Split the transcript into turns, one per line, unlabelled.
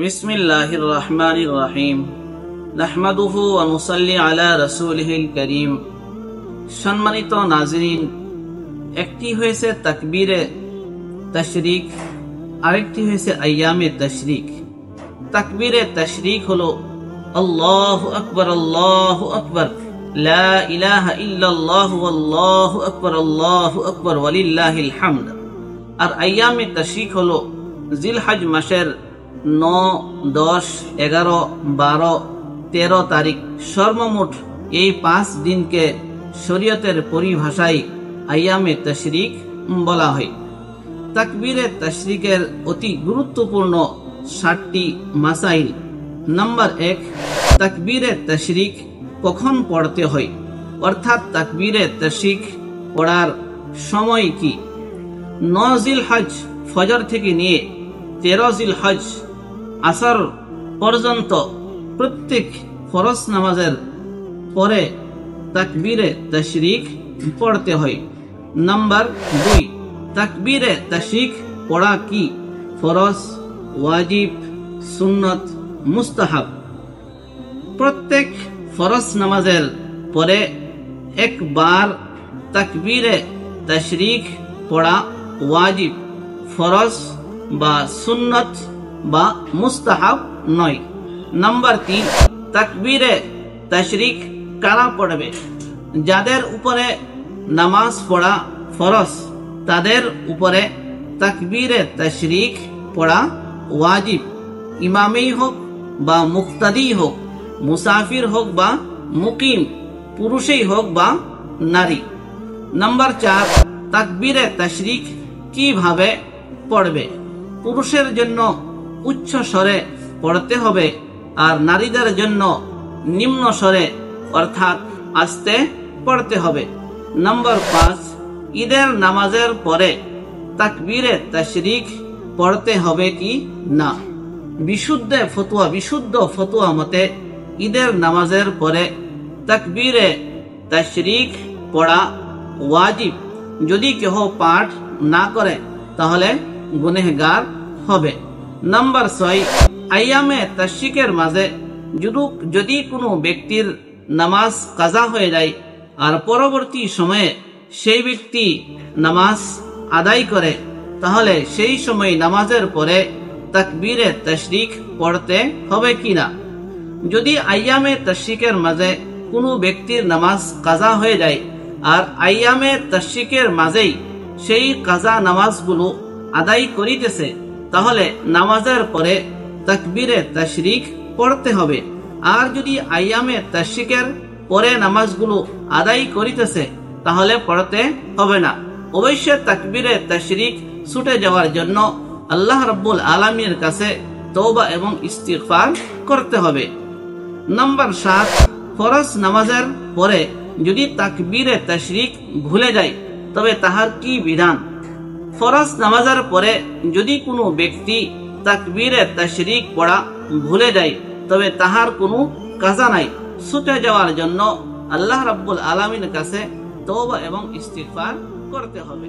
বিসমিল্লাহির রহমানির রহিম। নাহমাদুহু ওয়া নুসাল্লি আলা রাসূলিহিল কারীম। সম্মানিত নাজরিন, একটি হয়েছে তাকবীরে তাশরিক, আরেকটি হয়েছে আইয়ামে তাশরিক। তাকবীরে তাশরিক হলো আল্লাহু আকবার, আল্লাহু আকবার, লা ইলাহা ইল্লাল্লাহু, আল্লাহু আকবার, আল্লাহু আকবার, ওয়ালিল্লাহিল হামদ। আর আইয়ামে তাশরিক হলো জিলহজ মাসের 9, 10, 11, 12, 13 তারিখ, সর্বমোট এই 5 দিনকে শরীয়তের পরিভাষায় আইয়ামে তাশরিক বলা হয়। তাকবীরে তাশরিকের অতি গুরুত্বপূর্ণ 7টি মাসাইল। নাম্বার 1, তাকবীরে তাশরিক কখন পড়তে হয়, অর্থাৎ তাকবীরে তাশরিক পড়ার সময় কি। 9 জিলহজ ফজর থেকে নিয়ে 13 জিলহজ আসর পর্যন্ত প্রত্যেক ফরজ নামাজের পরে তাকবীরে তাশরিক পড়তে হয়। নাম্বার 2, তাকবীরে তাশরিক পড়া কি ফরজ, ওয়াজিব, সুন্নত, মুস্তাহাব। প্রত্যেক ফরজ নামাজের পরে একবার তাকবীরে তাশরিক পড়া ওয়াজিব, ফরজ বা সুন্নত বা মুস্তাহাব নয়। নাম্বার 3, তাকবীরে তাশরিক কারা পড়বে? যাদের উপরে নামাজ পড়া ফরজ তাদের উপরে তাকবীরে তাশরিক পড়া ওয়াজিব। ইমামেই হোক বা মুক্তাদি হোক, মুসাফির হোক বা মুকিম, পুরুষই হোক বা নারী। নাম্বার 4, তাকবীরে তাশরিক কিভাবে পড়বে? পুরুষের জন্য উচ্চ স্বরে পড়তে হবে আর নারীদের জন্য নিম্ন স্বরে অর্থাৎ আস্তে পড়তে হবে। নাম্বার 5, ঈদের নামাজের পরে তাকবীরে তাশরিক পড়তে হবে কি না। বিশুদ্ধ ফতোয়া মতে ঈদের নামাজের পরে তাকবীরে তাশরিক পড়া ওয়াজিব। যদি কেহ পাঠ না করে তাহলে গুনাহগার হবে। নাম্বার 6, আইয়ামে তাশরিকের মাঝে যদি কোনো ব্যক্তির নামাজ কাজা হয়ে যায় আর পরবর্তী সময়ে সেই ব্যক্তি নামাজ আদায় করে, তাহলে সেই সময় নামাজের পরে তাকবীরে তাশরিক পড়তে হবে কিনা। যদি আইয়ামে তাশরিকের মাঝে কোনো ব্যক্তির নামাজ কাজা হয়ে যায় আর আইয়ামে তাশরিকের মাঝেই সেই কাজা নামাজগুলো আদায় করিতেছে, তাহলে নামাজের পরে তাকবীরে তাশরিক পড়তে হবে। আর যদি আইয়ামে তাশরিকের পরে নামাজগুলো আদায় করিতেছে তাহলে পড়তে হবে না। অবশ্যই তাকবীরে তাশরিক ছুটে যাওয়ার জন্য আল্লাহ রাব্বুল আলামিনের কাছে তওবা এবং ইস্তিগফার করতে হবে। নাম্বার 7, ফরজ নামাজের পরে যদি তাকবীরে তাশরিক ভুলে যায় তবে তাহার কি বিধান। ফরজ নামাজের পরে যদি কোনো ব্যক্তি তাকবীরে তাশরিক পড়া ভুলে যায় তবে তাহার কোনো কাজা নাই। ছুটে যাওয়ার জন্য আল্লাহ রাব্বুল আলামিনের কাছে তওবা এবং ইস্তিগফার করতে হবে।